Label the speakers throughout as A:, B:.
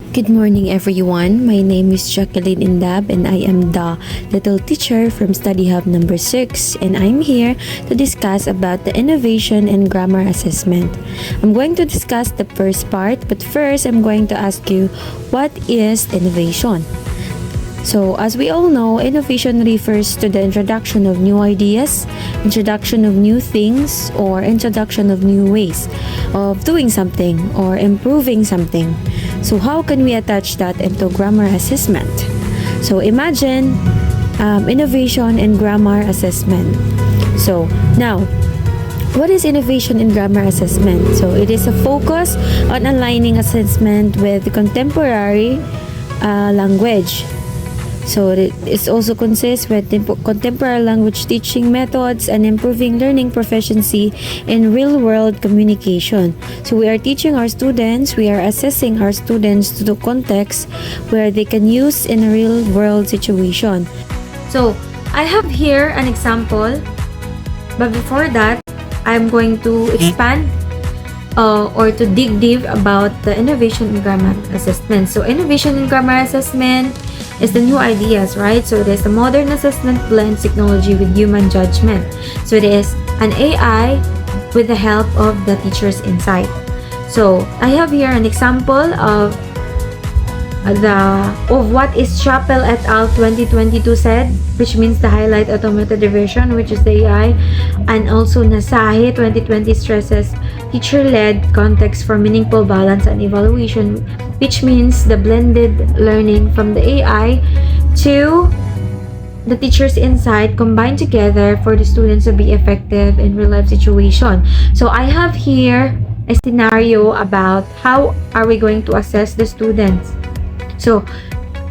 A: Good morning, everyone. My name is Jacqueline Indab, and I am the little teacher from Study Hub number 6, and I'm here to discuss about the innovation and grammar assessment. I'm going to discuss the first part, but first I'm going to ask you, what is innovation? So, as we all know, innovation refers to the introduction of new ideas, introduction of new things, or introduction of new ways of doing something or improving something. So, how can we attach that into grammar assessment? So, imagine innovation and grammar assessment. So, now, what is innovation in grammar assessment? So, it is a focus on aligning assessment with contemporary language. So it also consists with contemporary language teaching methods and improving learning proficiency in real-world communication. So we are teaching our students, we are assessing our students to the context where they can use in a real-world situation. So I have here an example, but before that, I'm going to expand or to dig deep about the innovation in grammar assessment. So innovation in grammar assessment is the new ideas, right? So it is the modern assessment blends technology with human judgment. So it is an AI with the help of the teacher's insight. So I have here an example of what is Chappell et al. 2022 said, which means the highlight automated revision, which is the AI, and also Nasahi 2020 stresses teacher-led context for meaningful balance and evaluation, which means the blended learning from the AI to the teacher's insight combined together for the students to be effective in real-life situation. So I have here a scenario about how are we going to assess the students. So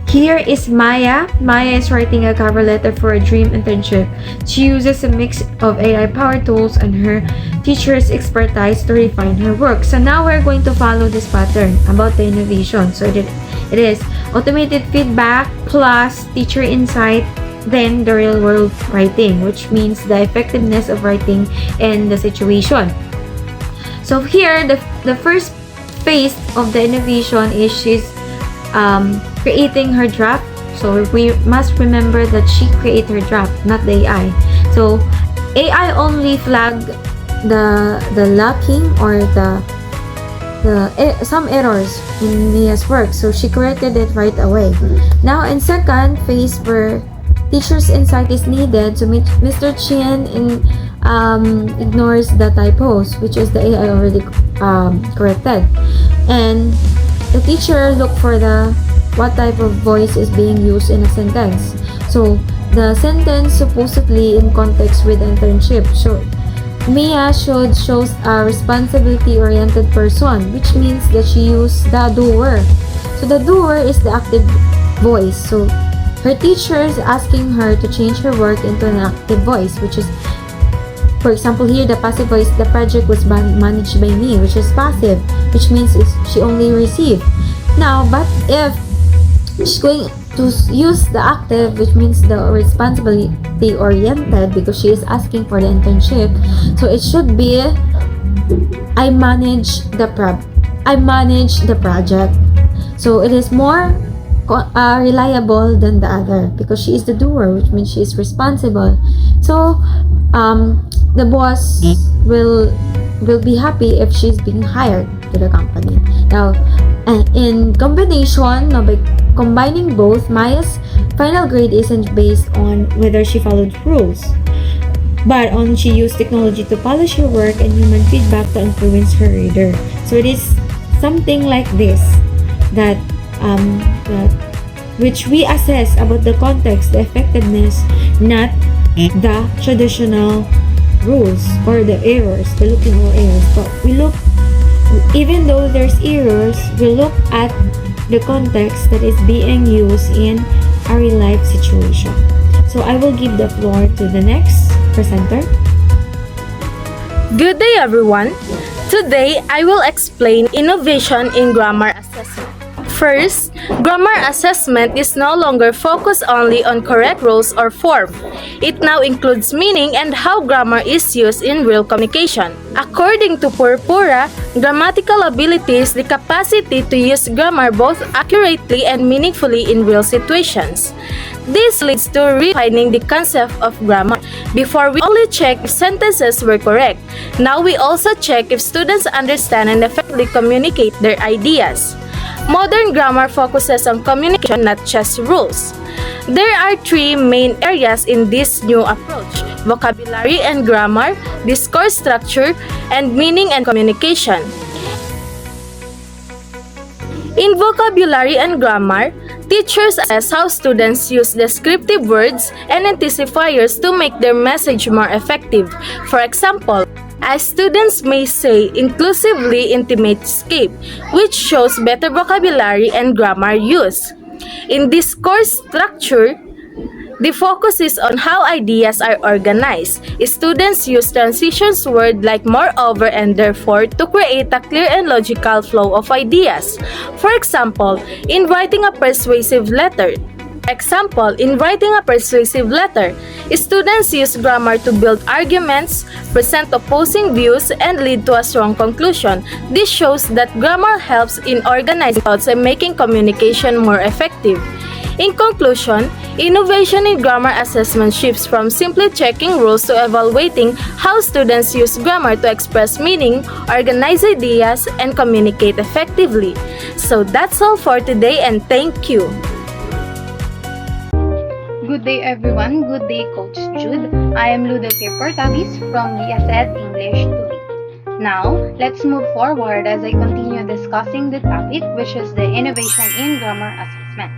A: here is Maya. Maya is writing a cover letter for a dream internship. She uses a mix of AI power tools and her teacher's expertise to refine her work. So now we're going to follow this pattern about the innovation. So it is automated feedback plus teacher insight, then the real world writing, which means the effectiveness of writing in the situation. So here, the first phase of the innovation is she's creating her draft. So we must remember that she created her draft, not the AI. So AI only flagged the lacking or some errors in Mia's work, so she corrected it right away. Now in second phase where teacher's insight is needed, so Mr. Chin ignores the typos, which is the AI already corrected, and the teacher look for what type of voice is being used in a sentence. So the sentence supposedly in context with internship. So Mia shows a responsibility-oriented person, which means that she used the doer. So the doer is the active voice. So her teacher is asking her to change her work into an active voice, which is, for example, here the passive voice, the project was managed by me, which is passive, which means she only received. Now, but if she's going to use the active, which means the responsibility oriented, because she is asking for the internship, so it should be I manage the project. So it is more reliable than the other because she is the doer, which means she is responsible. So the boss will be happy if she's being hired to the company. Now, in combination, by combining both, Maya's final grade isn't based on whether she followed rules, but on she used technology to polish her work and human feedback to influence her reader. So it is something like this that which we assess about the context, the effectiveness, not the traditional rules or the errors, the looking for errors. But we look, even though there's errors, we look at the context that is being used in a real life situation. So I will give the floor to the next presenter.
B: Good day, everyone. Today, I will explain innovation in grammar assessment. First, grammar assessment is no longer focused only on correct rules or form. It now includes meaning and how grammar is used in real communication. According to Purpura, grammatical ability is the capacity to use grammar both accurately and meaningfully in real situations. This leads to redefining the concept of grammar. Before, we only check if sentences were correct. Now we also check if students understand and effectively communicate their ideas. Modern grammar focuses on communication, not just rules. There are three main areas in this new approach: vocabulary and grammar, discourse structure, and meaning and communication. In vocabulary and grammar, teachers assess how students use descriptive words and anticipators to make their message more effective. For example, as students may say inclusively intimate escape, which shows better vocabulary and grammar use. In discourse structure, the focus is on how ideas are organized. Students use transitions words like moreover and therefore to create a clear and logical flow of ideas. For example, in writing a persuasive letter, students use grammar to build arguments, present opposing views, and lead to a strong conclusion. This shows that grammar helps in organizing thoughts and making communication more effective. In conclusion, innovation in grammar assessment shifts from simply checking rules to evaluating how students use grammar to express meaning, organize ideas, and communicate effectively. So that's all for today, and thank you.
C: Good day everyone, good day Coach Jude. I am Ludoke Portavis from BSED English 2B. Now, let's move forward as I continue discussing the topic, which is the innovation in grammar assessment.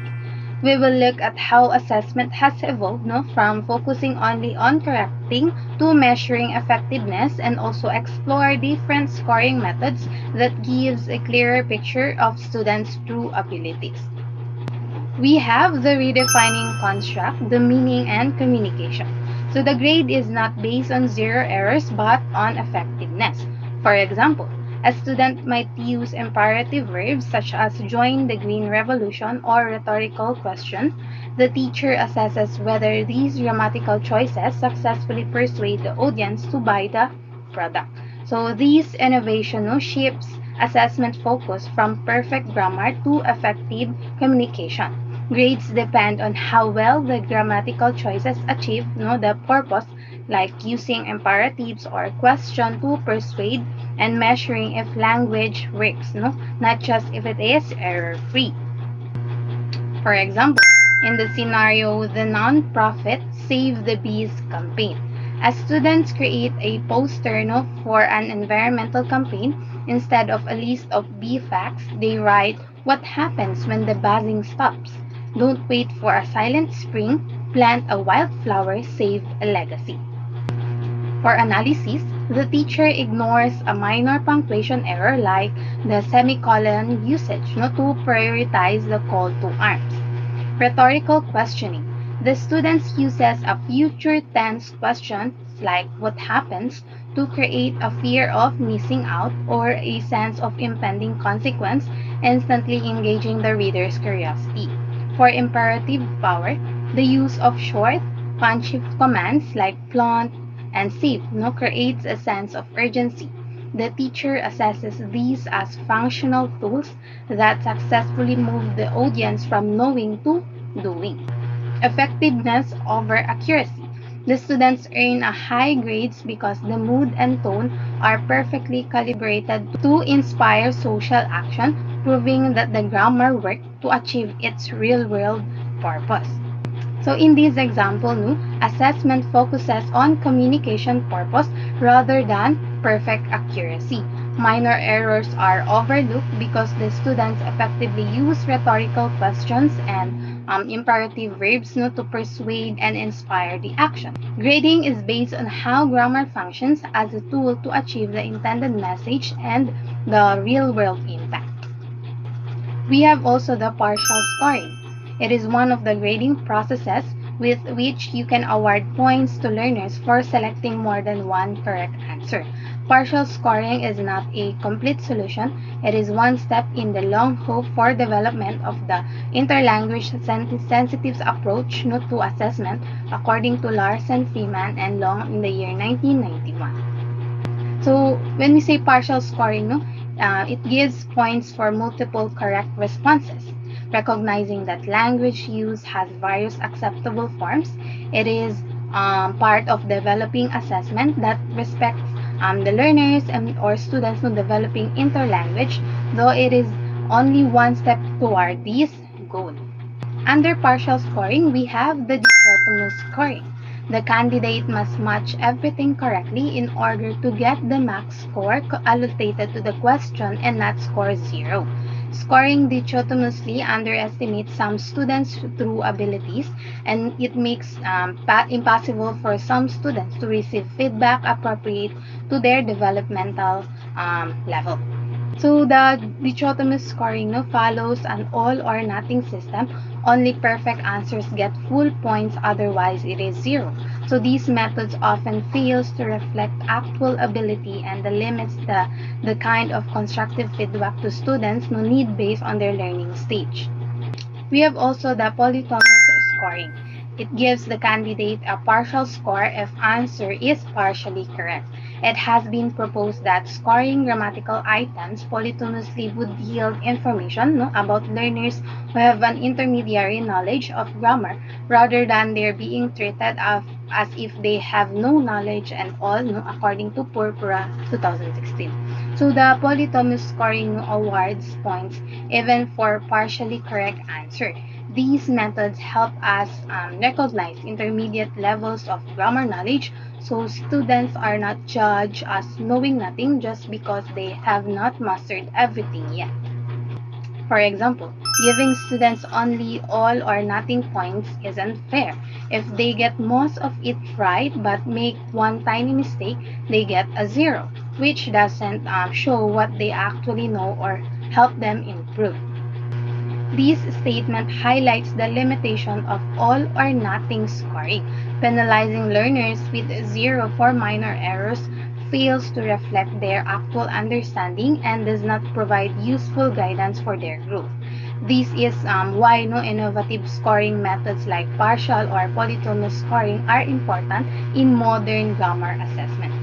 C: We will look at how assessment has evolved from focusing only on correcting to measuring effectiveness, and also explore different scoring methods that gives a clearer picture of students' true abilities. We have the redefining construct, the meaning, and communication. So the grade is not based on zero errors but on effectiveness. For example, a student might use imperative verbs such as join the Green Revolution or rhetorical questions. The teacher assesses whether these grammatical choices successfully persuade the audience to buy the product. So this innovation shifts assessment focus from perfect grammar to effective communication. Grades depend on how well the grammatical choices achieve the purpose, like using imperatives or question to persuade, and measuring if language works, not just if it is error-free. For example, in the scenario, the non-profit Save the Bees campaign, as students create a poster for an environmental campaign, instead of a list of bee facts, they write, "What happens when the buzzing stops? Don't wait for a silent spring, plant a wildflower, save a legacy." For analysis, the teacher ignores a minor punctuation error like the semicolon usage to prioritize the call to arms. Rhetorical questioning. The students uses a future tense question like what happens to create a fear of missing out or a sense of impending consequence, instantly engaging the reader's curiosity. For imperative power, the use of short, punchy commands like plant and save creates a sense of urgency. The teacher assesses these as functional tools that successfully move the audience from knowing to doing. Effectiveness over accuracy. The students earn a high grades because the mood and tone are perfectly calibrated to inspire social action, proving that the grammar worked to achieve its real-world purpose. So in this example, assessment focuses on communication purpose rather than perfect accuracy. Minor errors are overlooked because the students effectively use rhetorical questions and imperative verbs to persuade and inspire the action. Grading is based on how grammar functions as a tool to achieve the intended message and the real-world impact. We have also the partial scoring. It is one of the grading processes with which you can award points to learners for selecting more than one correct answer. Partial scoring is not a complete solution. It is one step in the long hope for development of the interlanguage sensitive approach to assessment, according to Larson, Freeman, and Long in the year 1991. So when we say partial scoring, it gives points for multiple correct responses. Recognizing that language use has various acceptable forms, it is part of developing assessment that respects the learners or students developing interlanguage, though it is only one step toward this goal. Under partial scoring, we have the dichotomous scoring. The candidate must match everything correctly in order to get the max score allocated to the question and not score 0. Scoring dichotomously underestimates some students' true abilities, and it makes impossible for some students to receive feedback appropriate to their developmental level. So the dichotomous scoring follows an all or nothing system. Only perfect answers get full points, otherwise it is 0. So these methods often fails to reflect actual ability and limits the kind of constructive feedback to students need based on their learning stage. We have also the polytomous scoring. It gives the candidate a partial score if answer is partially correct. It has been proposed that scoring grammatical items polytonously would yield information about learners who have an intermediary knowledge of grammar, rather than their being treated as if they have no knowledge and all, according to Purpura 2016. So the polytomous scoring awards points even for partially correct answer. These methods help us recognize intermediate levels of grammar knowledge, so students are not judged as knowing nothing just because they have not mastered everything yet. For example, giving students only all or nothing points isn't fair. If they get most of it right but make one tiny mistake, they get a 0, which doesn't show what they actually know or help them improve. This statement highlights the limitation of all or nothing scoring. Penalizing learners with 0 for minor errors fails to reflect their actual understanding and does not provide useful guidance for their growth. This is why innovative scoring methods like partial or polytomous scoring are important in modern grammar assessment.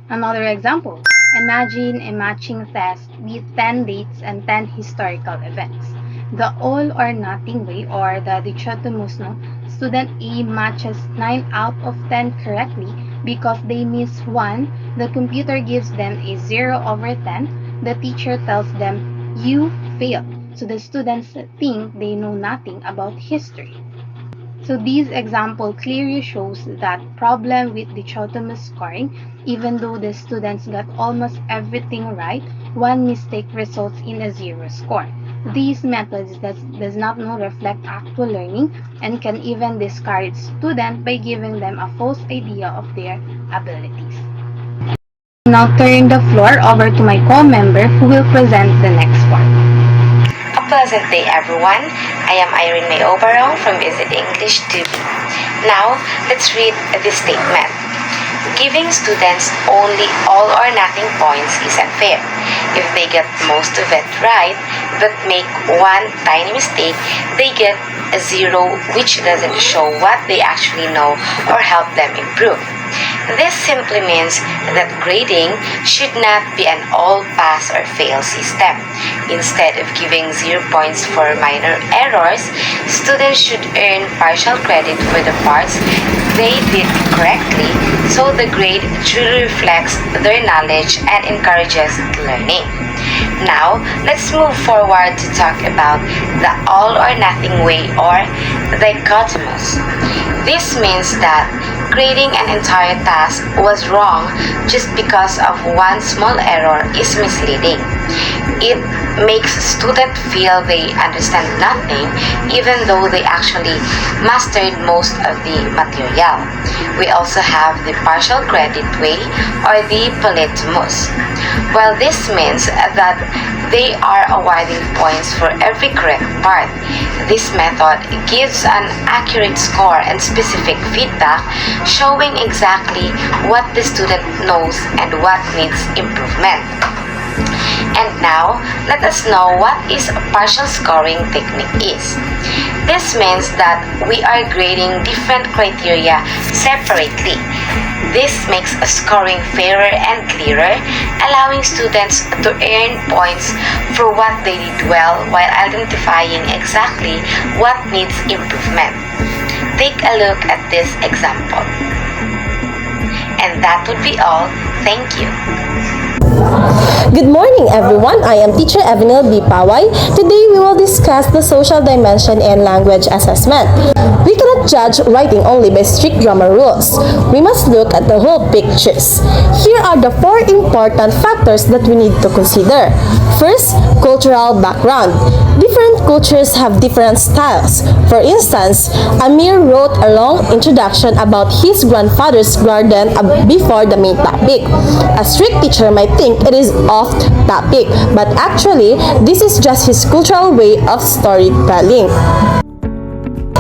C: Another example, imagine a matching test with 10 dates and 10 historical events. The all or nothing way, or the dichotomous, student A matches 9 out of 10 correctly. Because they miss 1, the computer gives them a 0 over 10. The teacher tells them, "You failed." So the students think they know nothing about history. So this example clearly shows that problem with dichotomous scoring. Even though the students got almost everything right, one mistake results in a 0 score. These methods does not reflect actual learning and can even discourage students by giving them a false idea of their abilities. Now turn the floor over to my co-member who will present the next part.
D: A pleasant day, everyone. I am Irene May Obarong from Visit English 2B. Now, let's read this statement. Giving students only all or nothing points is unfair. If they get most of it right, but make one tiny mistake, they get a 0, which doesn't show what they actually know or help them improve. This simply means that grading should not be an all pass or fail system. Instead of giving 0 points for minor errors, students should earn partial credit for the parts they did correctly, so the grade truly reflects their knowledge and encourages learning. Now, let's move forward to talk about the all or nothing way, or dichotomous. This means that grading an entire task was wrong just because of one small error is misleading. It makes students feel they understand nothing even though they actually mastered most of the material. We also have the partial credit way, or the polytomous. Well, this means that they are awarding points for every correct part. This method gives an accurate score and specific feedback, showing exactly what the student knows and what needs improvement. And now, let us know what is a partial scoring technique is. This means that we are grading different criteria separately. This makes scoring fairer and clearer, allowing students to earn points for what they did well while identifying exactly what needs improvement. Take a look at this example. And that would be all. Thank you.
E: Good morning, everyone. I am Teacher Evanil B. Paway. Today, we will discuss the social dimension and language assessment. We cannot judge writing only by strict grammar rules. We must look at the whole pictures. Here are the 4 important factors that we need to consider. First, cultural background. Different cultures have different styles. For instance, Amir wrote a long introduction about his grandfather's garden before the main topic. A strict teacher might think it is off topic, but actually, this is just his cultural way of storytelling.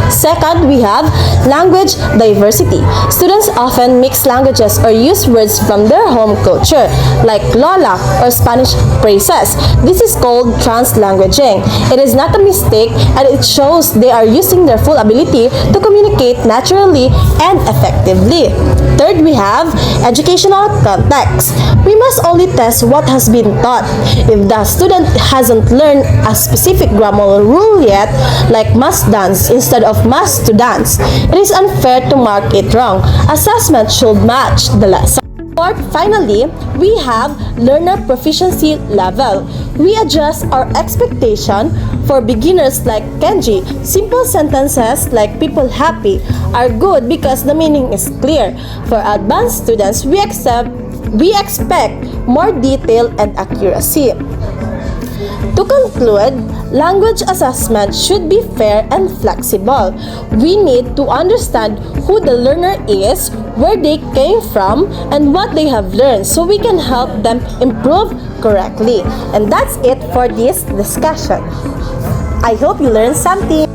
E: Second, we have language diversity. Students often mix languages or use words from their home culture, like Lola or Spanish phrases. This is called translanguaging. It is not a mistake, and it shows they are using their full ability to communicate naturally and effectively. Third, we have educational context. We must only test what has been taught. If the student hasn't learned a specific grammar rule yet, like must dance instead of must to dance, it is unfair to mark it wrong. Assessment should match the lesson. Fourth, finally, we have learner proficiency level. We adjust our expectation for beginners like Kenji. Simple sentences like people happy are good because the meaning is clear. For advanced students, we expect more detail and accuracy. To conclude, language assessment should be fair and flexible. We need to understand who the learner is, where they came from, and what they have learned so we can help them improve correctly. And that's it for this discussion. I hope you learned something.